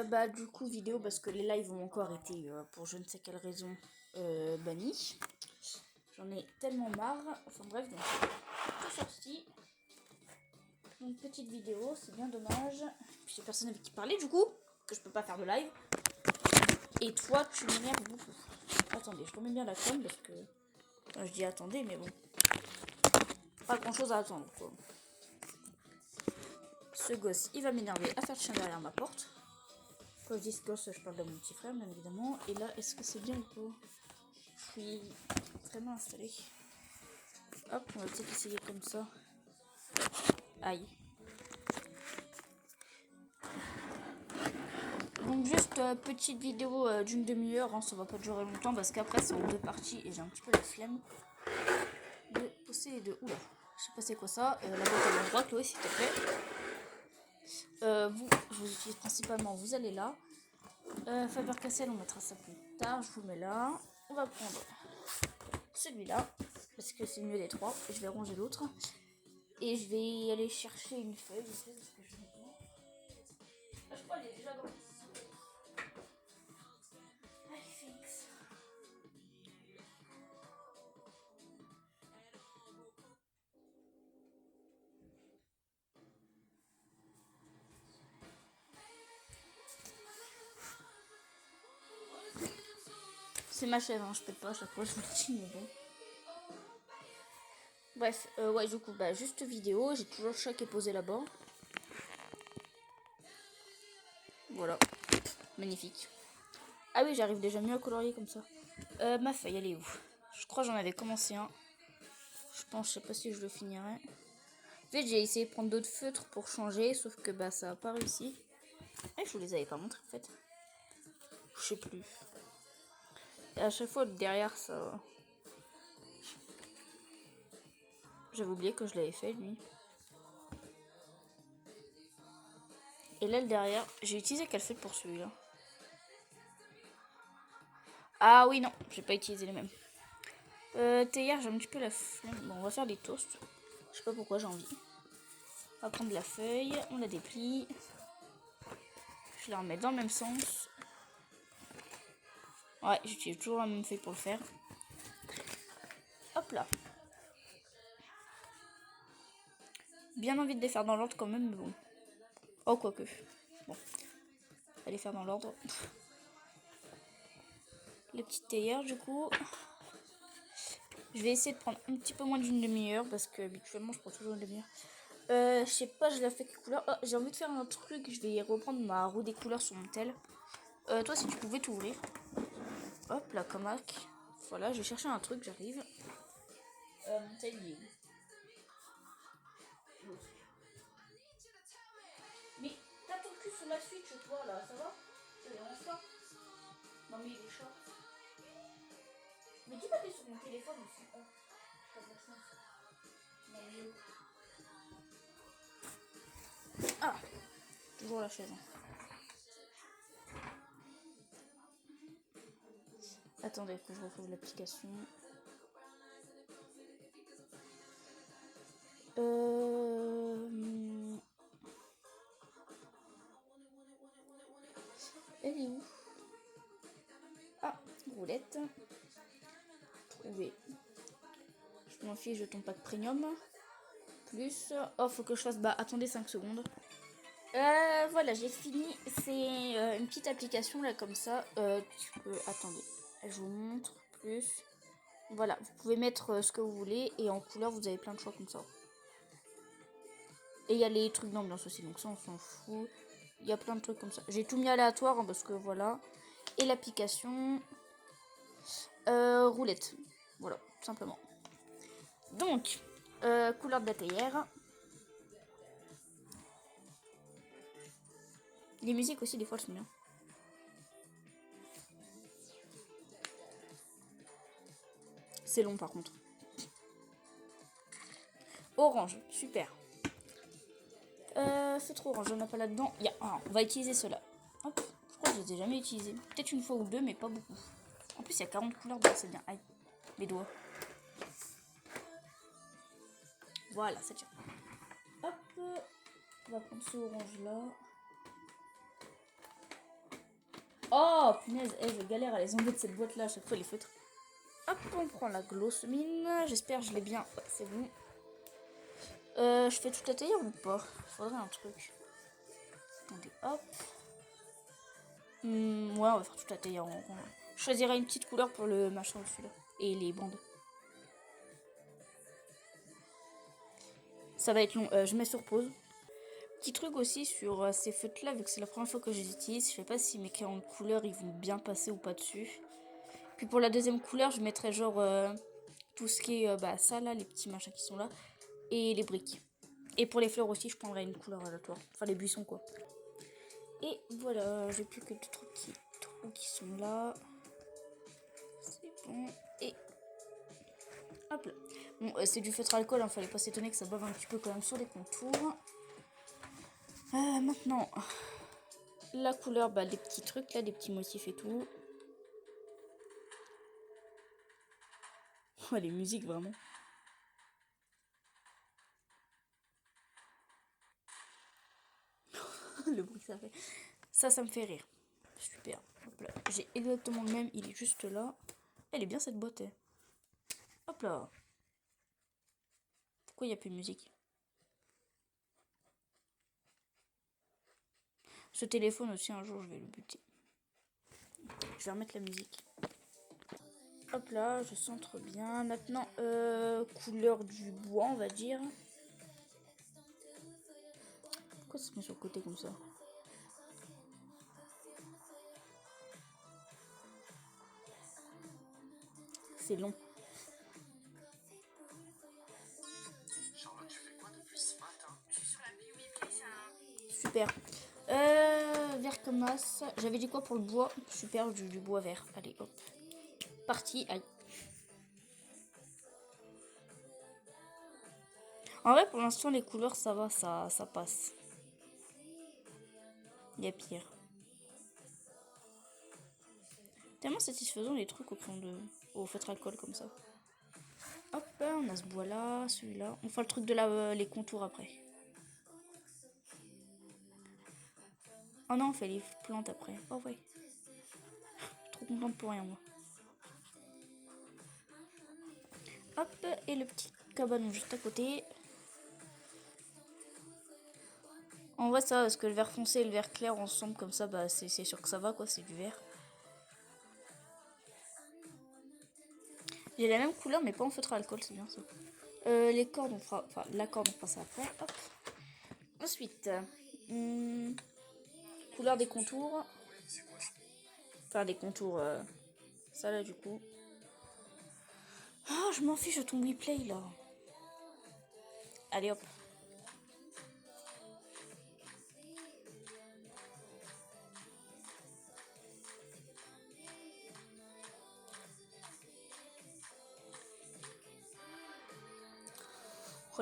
Bah du coup vidéo parce que les lives ont encore été pour je ne sais quelle raison bannis. J'en ai tellement marre. Enfin bref, donc tout sorti. Donc petite vidéo, c'est bien dommage. Puis j'ai personne avec qui parler du coup, que je peux pas faire de live. Et toi tu m'énerves beaucoup. Attendez, je remets bien la com parce que. Enfin, je dis attendez mais bon. Pas grand chose à attendre quoi. Ce gosse il va m'énerver à faire le chien derrière ma porte. Quand je dis ce gosse, je parle de mon petit frère bien évidemment. Et là, est-ce que c'est bien ou pas? Je suis très bien installée. Hop, on va peut-être essayer comme ça. Aïe. Donc juste petite vidéo d'une demi-heure, hein, ça va pas durer longtemps parce qu'après c'est en 2 parties et j'ai un petit peu la flemme de poster les 2. Oula, je sais pas c'est quoi ça. La boîte à l'endroit, Chloé s'il te plaît. Je vous utilise principalement, vous allez là. Faber-Castell, on mettra ça plus tard, je vous mets là. On va prendre celui-là parce que c'est le mieux des 3 et je vais ranger l'autre. Et je vais aller chercher une feuille, je sais ce que je vais faire. Ah, je crois qu'elle est déjà dans le c'est ma chèvre, hein, je pète pas à chaque fois, je vous le dis, mais bon. Bref, ouais, du coup, bah, juste vidéo, j'ai toujours le chat qui est posé là-bas. Voilà, magnifique. Ah oui, j'arrive déjà mieux à colorier comme ça. Ma feuille, elle est où? Je crois que j'en avais commencé un. Je sais pas si je le finirai. En fait, j'ai essayé de prendre d'autres feutres pour changer, sauf que bah ça a pas réussi. Et je vous les avais pas montrés en fait. Je sais plus. Et à chaque fois derrière ça. J'avais oublié que je l'avais fait lui. Et là le derrière, j'ai utilisé quel feutre pour celui-là? Ah oui non, j'ai pas utilisé les mêmes. Théière, j'ai un petit peu la flemme. Bon, on va faire des toasts. Je sais pas pourquoi j'ai envie. On va prendre la feuille, on la déplie. Je la remets dans le même sens. Ouais, j'utilise toujours la même feuille pour le faire. Hop là. Bien envie de les faire dans l'ordre quand même, mais bon. Oh, quoique. Bon. Allez faire dans l'ordre. Les petites théières, du coup. Je vais essayer de prendre un petit peu moins d'une demi-heure parce que habituellement je prends toujours une demi-heure. Je sais pas, je la fais quelle couleur. Oh, j'ai envie de faire un truc. Je vais reprendre ma roue des couleurs sur mon tel. Toi, si tu pouvais t'ouvrir. Hop, la comac. Voilà, je vais chercher un truc, j'arrive. Mon tel, il est où? Mais t'as ton cul sur la Switch, toi, là, ça va? Ça dérange pas? Non, mais il est chaud. Mais dis pas que t'es sur mon téléphone aussi. Oh, pas de la chance. Non, mais... Ah, toujours la chaise. Attendez, faut que je retrouve l'application. Elle est où? Ah, roulette. Trouver. Je m'en fiche de ton pack premium. Plus. Oh, faut que je fasse. Bah, attendez 5 secondes. Voilà, j'ai fini. C'est une petite application là, comme ça. Tu peux. Attendez. Je vous montre. Plus. Voilà, vous pouvez mettre ce que vous voulez. Et en couleur, vous avez plein de choix comme ça. Et il y a les trucs d'ambiance aussi. Donc, ça, on s'en fout. Il y a plein de trucs comme ça. J'ai tout mis aléatoire hein, parce que voilà. Et l'application. Roulette. Voilà, tout simplement. Donc, couleur de la théière. Les musiques aussi, des fois, elles sont bien. C'est long, par contre. Orange, super. Feutre orange, on n'a pas là-dedans. On va utiliser cela. Hop, je crois que je les ai jamais utilisés. Peut-être une fois ou deux, mais pas beaucoup. En plus, il y a 40 couleurs, donc c'est bien. Aïe, mes doigts. Voilà, ça tient. Hop, on va prendre ce orange-là. Oh, punaise, je galère à les enlever de cette boîte-là à chaque fois, les feutres. Hop, on prend la gloss mine. J'espère que je l'ai bien. Ouais, c'est bon. Je fais tout à tailler ou pas? Faudrait un truc. Attendez, hop. Ouais, on va faire tout à tailler. Je choisirai une petite couleur pour le machin dessus là. Et les bandes. Ça va être long. Je mets sur pause. Petit truc aussi sur ces feutres là, vu que c'est la première fois que je les utilise. Je sais pas si mes crayons de couleur ils vont bien passer ou pas dessus. Puis pour la deuxième couleur, je mettrai genre tout ce qui est bah, ça là, les petits machins qui sont là. Et les briques. Et pour les fleurs aussi, je prendrai une couleur aléatoire. Enfin, les buissons, quoi. Et voilà, j'ai plus que 2-3 petits trous qui sont là. C'est bon. Et hop là. Bon, c'est du feutre alcool, hein, fallait pas s'étonner que ça bave un petit peu quand même sur les contours. Maintenant, la couleur, bah, les petits trucs là, des petits motifs et tout. Oh, les musiques, vraiment. Le bruit que ça fait. Ça me fait rire. Super. Hop là. J'ai exactement le même, il est juste là. Elle est bien cette boîte. Hein. Hop là. Pourquoi il n'y a plus de musique? Ce téléphone aussi, un jour, je vais le buter. Je vais remettre la musique. Hop là, je centre bien. Maintenant, couleur du bois, on va dire. Pourquoi ça se met sur le côté comme ça? C'est long. Super. Vert comme as. J'avais dit quoi pour le bois? Super, du bois vert. Allez, hop. Parti. Aïe. En vrai, pour l'instant, les couleurs, ça va, ça passe. Il y a pire. Tellement satisfaisant les trucs au feutre alcool comme ça. Hop, on a ce bois là, celui-là. On fera le truc de les contours après. Oh non, on fait les plantes après. Oh ouais. Trop contente pour rien, moi. Hop, et le petit cabanon juste à côté. En vrai, ça, parce que le vert foncé et le vert clair ensemble, comme ça, bah, c'est sûr que ça va, quoi. C'est du vert. J'ai la même couleur, mais pas en feutre à alcool, c'est bien ça. Les cordes, on fera. Enfin, la corde, on fera ça après. Hop. Ensuite, couleur des contours. Enfin, des contours. Ça là, du coup. Ah, je m'en fiche de ton replay là. Allez hop.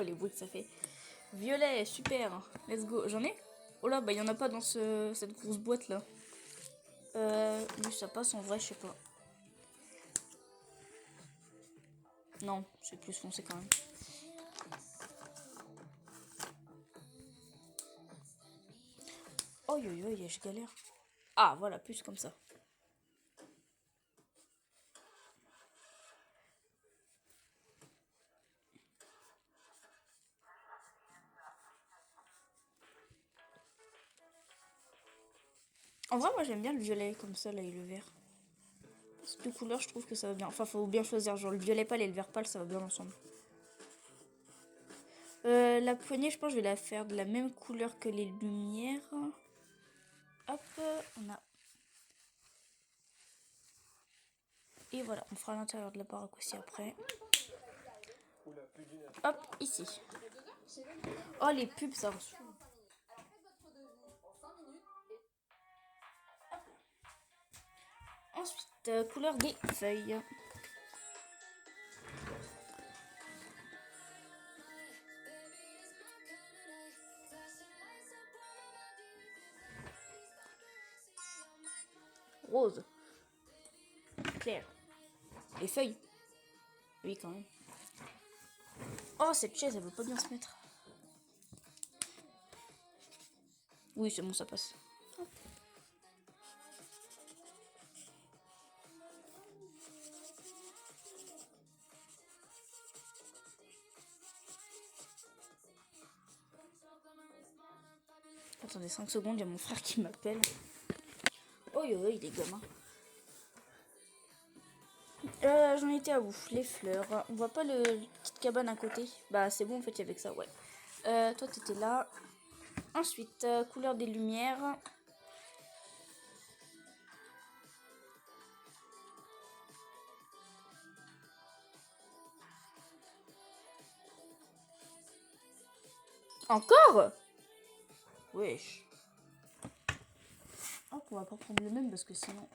Oh les bruits que ça fait. Violet, super. Let's go. J'en ai? Oh là, bah il y en a pas dans cette grosse boîte là. Lui ça passe en vrai, je sais pas. Non, c'est plus foncé quand même. Oh yo yo, je galère. Ah voilà, plus comme ça. En vrai, moi j'aime bien le violet comme ça là et le vert. Ces deux couleurs, je trouve que ça va bien. Enfin, faut bien choisir. Genre le violet pâle et le vert pâle, ça va bien ensemble. La poignée, je pense que je vais la faire de la même couleur que les lumières. Hop, on a. Et voilà, on fera l'intérieur de la baraque aussi après. Hop, ici. Oh, les pubs, ça reçoit. Ensuite, couleur des feuilles. Rose. Clair. Les feuilles. Oui, quand même. Oh, cette chaise, elle veut pas bien se mettre. Oui, c'est bon, ça passe. attendez 5 secondes, il y a mon frère qui m'appelle. Oh yo, il est gamin. J'en étais à ouf, les fleurs. On voit pas le petite cabane à côté. Bah c'est bon en fait, il y avait que ça, ouais. Toi t'étais là. Ensuite, couleur des lumières. Encore? Wesh. Hop, on va pas prendre le même parce que sinon...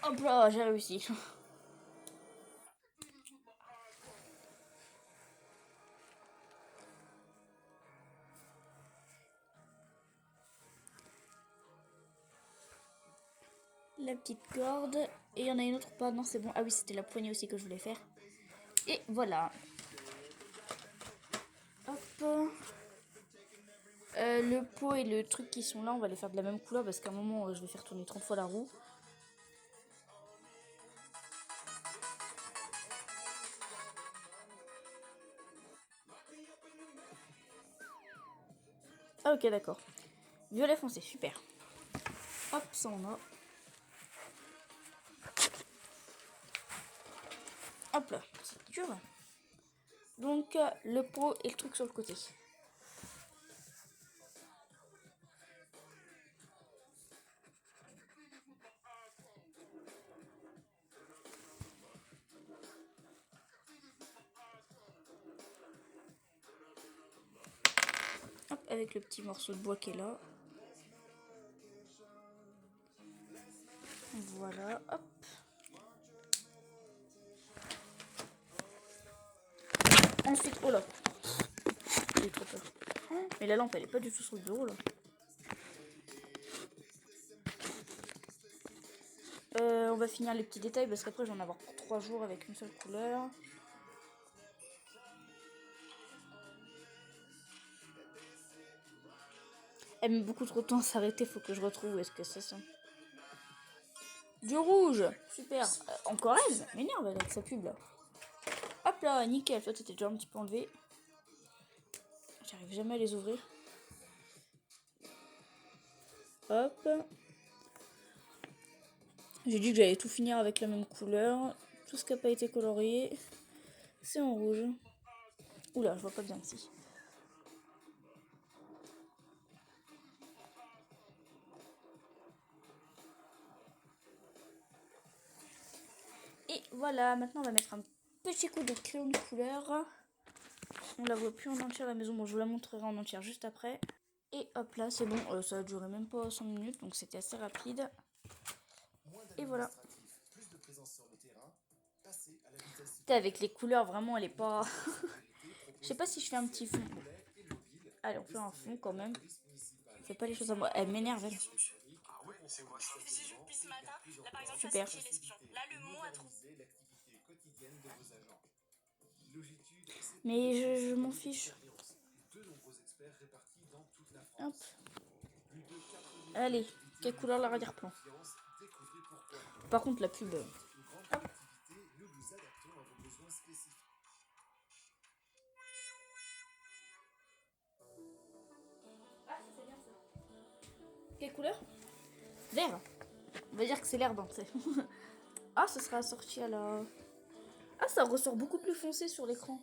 Hop là, j'ai réussi. La petite corde. Et il y en a une autre pas. Non, c'est bon. Ah oui, c'était la poignée aussi que je voulais faire. Et voilà. Hop. Le pot et le truc qui sont là, on va les faire de la même couleur parce qu'à un moment, je vais faire tourner 30 fois la roue. Ah ok, d'accord. Violet foncé, super. Hop, ça on a. Hop là, c'est dur. Donc, le pot et le truc sur le côté. Hop, avec le petit morceau de bois qui est là. Voilà, hop. Ensuite, oh là. J'ai trop peur. Mais la lampe, elle est pas du tout sur le bureau là. On va finir les petits détails parce qu'après, j'en ai avoir pour 3 jours avec une seule couleur. Elle met beaucoup trop de temps à s'arrêter, faut que je retrouve où est-ce que c'est ça. Du rouge, super. Encore elle m'énerve avec sa pub là. Hop là, nickel. Toi, t'étais déjà un petit peu enlevé. J'arrive jamais à les ouvrir. Hop. J'ai dit que j'allais tout finir avec la même couleur. Tout ce qui n'a pas été colorié, c'est en rouge. Oula, je vois pas bien ici. Et voilà, maintenant on va mettre un petit coup de crayon de couleur. On la voit plus en entière la maison, bon je vous la montrerai en entière juste après. Et hop là, c'est bon, ça a duré même pas 5 minutes, donc c'était assez rapide. Et voilà. Avec les couleurs, vraiment, elle est pas... Je sais pas si je fais un petit fond. Allez, on fait un fond quand même. Je fais pas les choses à moi. Elle m'énerve, elle. Super. Mais je m'en fiche. Hop. Allez, quelle couleur l'arrière-plan? Par contre, la pub... Hop. Quelle couleur? Vert. On va dire que c'est l'herbe, tu sais. Ah, ça sera assorti à la... Ah, ça ressort beaucoup plus foncé sur l'écran.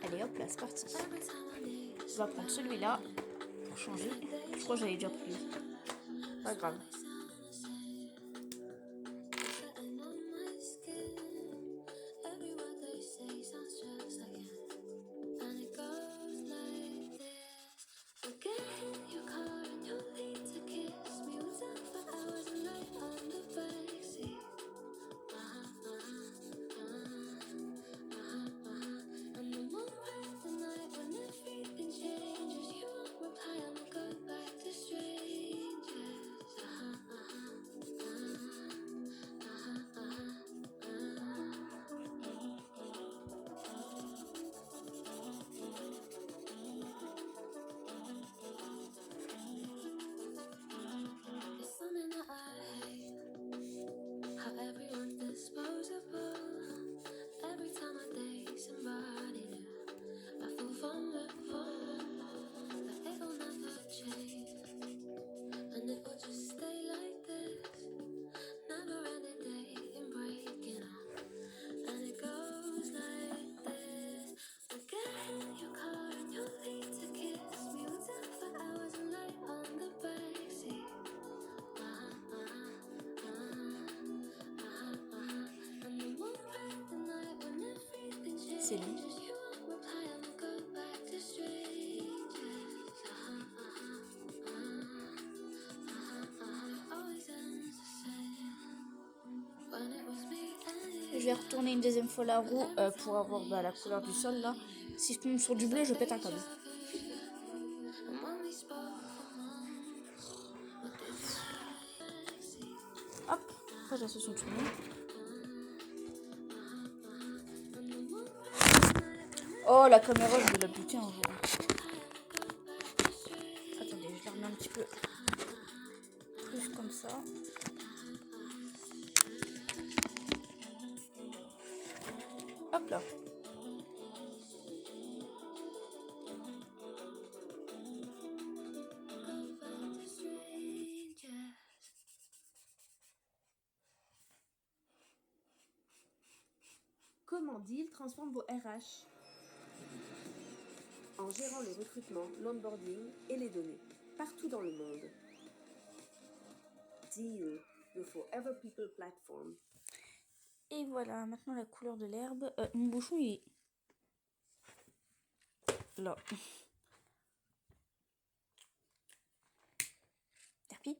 Allez, hop là, c'est parti. Je vais prendre celui-là pour changer. Je crois que j'avais déjà pris. Pas grave. c'est long. Je vais retourner une deuxième fois la roue pour avoir la couleur du sol là. Si je tombe sur du bleu, je pète un câble. Hop, après là, se sont tournés. Oh, la caméra, je vais la buter un jour. Attendez, je la remets un petit peu plus comme ça. Hop là. Comment Deal transforme vos RH en gérant le recrutement, l'onboarding et les données, partout dans le monde. Deal, the Forever People platform. Et voilà, maintenant la couleur de l'herbe. Mon bouchon, il est là. Terpi.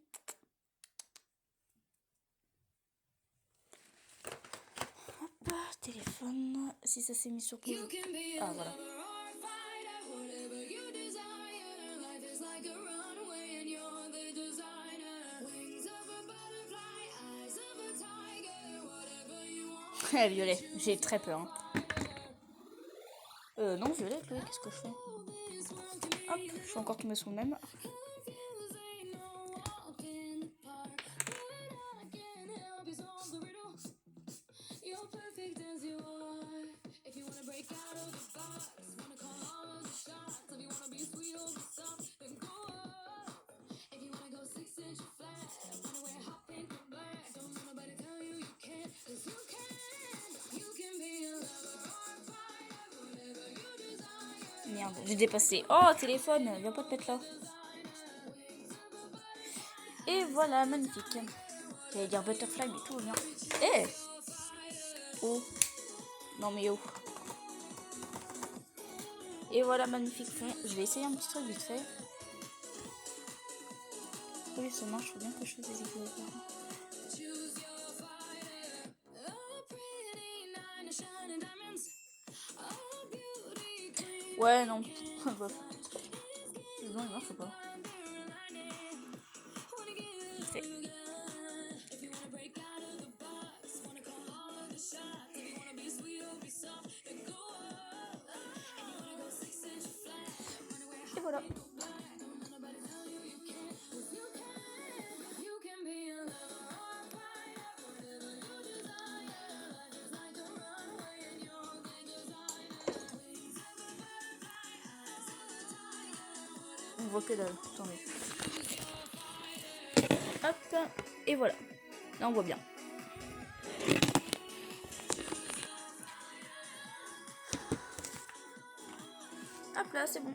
Hop, téléphone. Si ça s'est mis sur pause. Ah, voilà. Violet, j'ai très peur. Non, Violet, Chloé, qu'est-ce que je fais? Hop, je suis encore tombée sur le même. Merde, j'ai dépassé. Oh, téléphone, viens pas te mettre là. Et voilà, magnifique. J'allais dire butterfly, mais tout bien. Eh oh. Non mais oh. Et voilà, magnifique fond. Je vais essayer un petit truc vite fait. Oui, ça marche, faut bien que je fasse des écoutes. Ouais, non. Non, il marche ou pas? Fait. Et voilà. On voit que dalle. Attendez. Hop. Et voilà. Là, on voit bien. Hop là, c'est bon.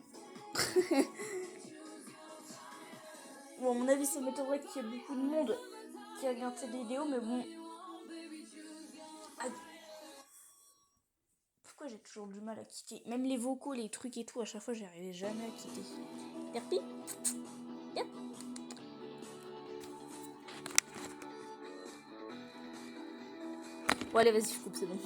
Bon, à mon avis, ça m'étonnerait qu'il y ait beaucoup de monde qui regarde cette vidéo, mais bon. Ah. Pourquoi j'ai toujours du mal à quitter? Même les vocaux, les trucs et tout, à chaque fois, j'arrivais jamais à quitter. Terpi? Yep. Bon, allez, vas-y, je coupe, c'est bon.